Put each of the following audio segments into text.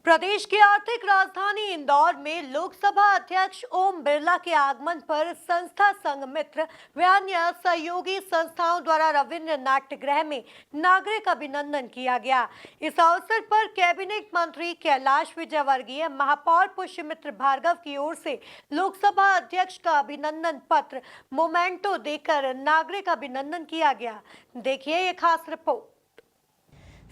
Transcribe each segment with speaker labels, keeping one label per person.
Speaker 1: प्रदेश की आर्थिक राजधानी इंदौर में लोकसभा अध्यक्ष ओम बिरला के आगमन पर संस्था संघ मित्र व अन्य सहयोगी संस्थाओं द्वारा रविंद्र नाट्यगृह में नागरिक अभिनंदन किया गया। इस अवसर पर कैबिनेट मंत्री कैलाश विजयवर्गीय, महापौर पुष्यमित्र भार्गव की ओर से लोकसभा अध्यक्ष का अभिनंदन पत्र मोमेंटो देकर नागरिक अभिनंदन किया गया। देखिए ये खास रिपोर्ट।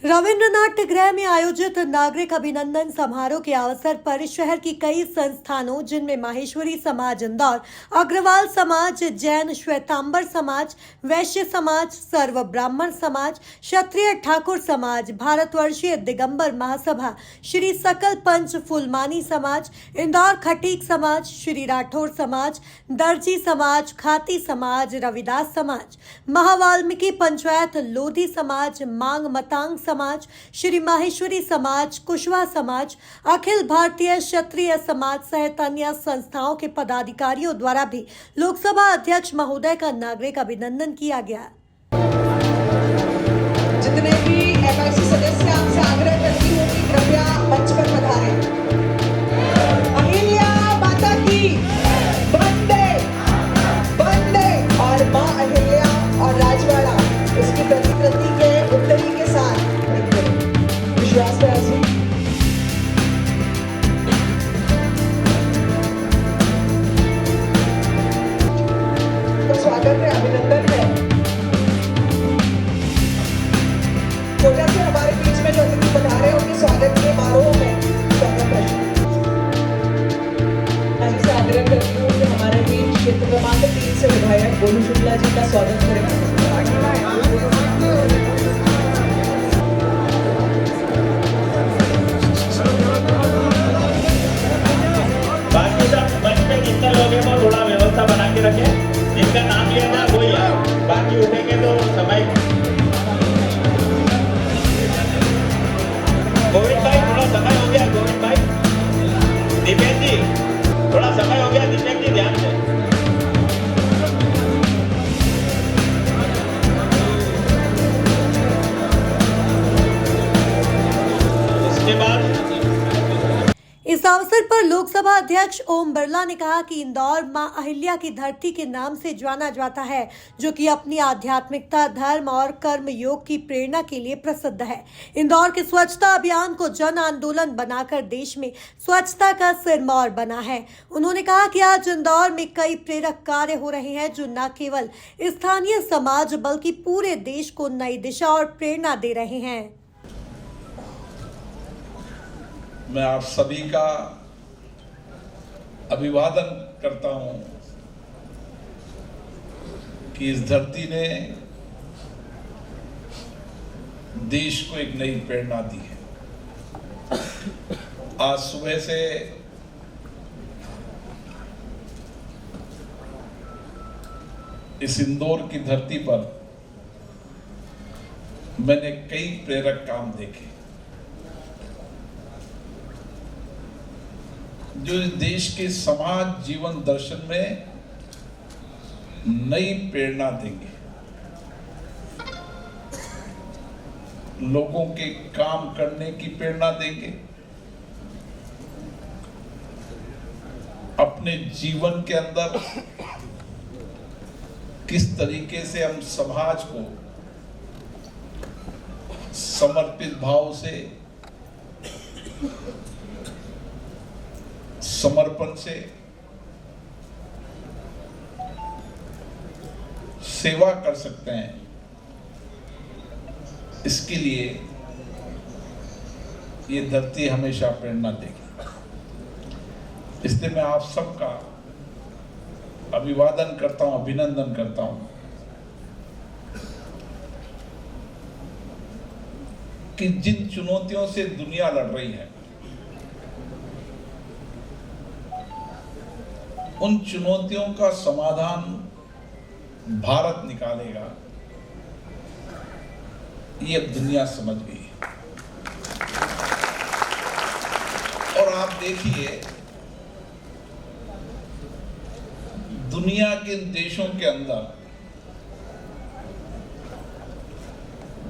Speaker 1: रविंद्र नाट्यगृह में आयोजित नागरिक अभिनंदन समारोह के अवसर पर शहर की कई संस्थानों, जिनमें माहेश्वरी समाज इंदौर, अग्रवाल समाज, जैन श्वेतांबर समाज, वैश्य समाज, सर्व ब्राह्मण समाज, क्षत्रिय ठाकुर समाज, भारतवर्षीय दिगंबर महासभा, श्री सकल पंच फुलमानी समाज, इंदौर खटीक समाज, श्री राठौर समाज, दर्जी समाज, खाती समाज, रविदास समाज, महावाल्मीकि पंचायत लोधी समाज, मांग मतांग समाज, श्री माहेश्वरी समाज, कुशवा समाज, अखिल भारतीय क्षत्रिय समाज सहित अन्य संस्थाओं के पदाधिकारियों द्वारा भी लोकसभा अध्यक्ष महोदय का नागरिक अभिनंदन किया गया।
Speaker 2: जितने भी एमआईसी सदस्य आपसे आग्रह करती हूँ कि कृपया मंच पर पधारें। अहिल्या माता की वंदे वंदे। और माँ अहिल्या और राजवाड़ा उसकी प्रतिकृति के उत्तरी के साथ विश्वास है। तो स्वागत है, अभिनंदन है। कोटा से हमारे बीच में जो अतिथि पधारे उनके स्वागत के समारोह में से आग्रह करती हूँ कि हमारे बीच क्षेत्र क्रमांक 3 से विधायक गोलू शुक्ला जी का स्वागत करें।
Speaker 3: बाकी सब मंच पे जितने लोग हैं वो थोड़ा व्यवस्था बना के रखें, जिनका नाम लिया था वही है, बाकी उठेंगे तो समय। गोविंद भाई थोड़ा समय हो गया, गोविंद भाई, दीपेश जी थोड़ा समय हो गया, दीपेश जी ध्यान से। इसके बाद
Speaker 1: इस अवसर पर लोकसभा अध्यक्ष ओम बिरला ने कहा कि इंदौर मां अहिल्या की धरती के नाम से जाना जाता है, जो कि अपनी आध्यात्मिकता, धर्म और कर्म योग की प्रेरणा के लिए प्रसिद्ध है। इंदौर के स्वच्छता अभियान को जन आंदोलन बनाकर देश में स्वच्छता का सिरमौर बना है। उन्होंने कहा कि आज इंदौर में कई प्रेरक कार्य हो रहे हैं, जो न केवल स्थानीय समाज बल्कि पूरे देश को नई दिशा और प्रेरणा दे रहे हैं।
Speaker 4: मैं आप सभी का अभिवादन करता हूं कि इस धरती ने देश को एक नई प्रेरणा दी है। आज सुबह से इस इंदौर की धरती पर मैंने कई प्रेरक काम देखे, जो इस देश के समाज जीवन दर्शन में नई प्रेरणा देंगे, लोगों के काम करने की प्रेरणा देंगे, अपने जीवन के अंदर किस तरीके से हम समाज को समर्पित भाव से, समर्पण से सेवा कर सकते हैं, इसके लिए ये धरती हमेशा प्रेरणा देगी। इसलिए मैं आप सबका अभिवादन करता हूं, अभिनंदन करता हूं कि जिन चुनौतियों से दुनिया लड़ रही है, उन चुनौतियों का समाधान भारत निकालेगा, ये अब दुनिया समझ गई है। और आप देखिए, दुनिया के देशों के अंदर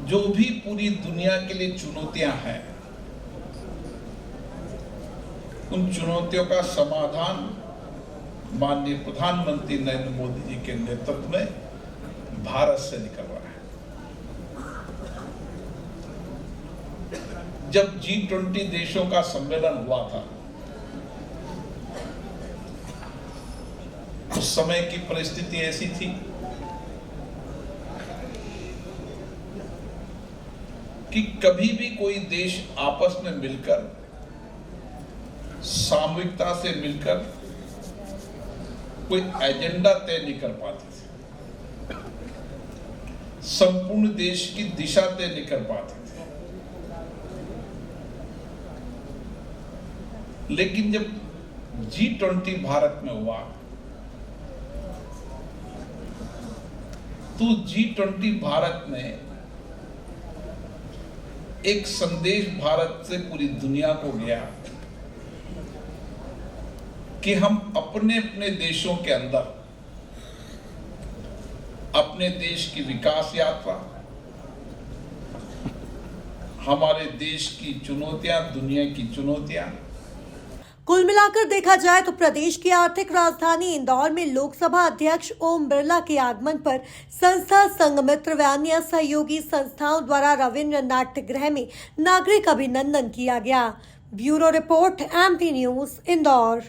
Speaker 4: जो भी पूरी दुनिया के लिए चुनौतियां हैं, उन चुनौतियों का समाधान माननीय प्रधानमंत्री नरेंद्र मोदी जी के नेतृत्व में भारत से निकल रहा है। जब G20 देशों का सम्मेलन हुआ था, उस समय की परिस्थिति ऐसी थी कि कभी भी कोई देश आपस में मिलकर, सामूहिकता से मिलकर कोई एजेंडा तय नहीं कर पाते थे, संपूर्ण देश की दिशा तय नहीं कर पाते थे। लेकिन जब G20 भारत में हुआ तो G20 भारत ने एक संदेश भारत से पूरी दुनिया को गया कि हम अपने अपने देशों के अंदर अपने देश की विकास यात्रा, हमारे देश की चुनौतियां, दुनिया की चुनौतियां,
Speaker 1: कुल मिलाकर देखा जाए तो प्रदेश की आर्थिक राजधानी इंदौर में लोकसभा अध्यक्ष ओम बिरला के आगमन पर संस्था संघमित्र व अन्य सहयोगी संस्थाओं द्वारा रविंद्र नाट्य गृह में नागरिक अभिनंदन किया गया। Bureau report MP news Indore.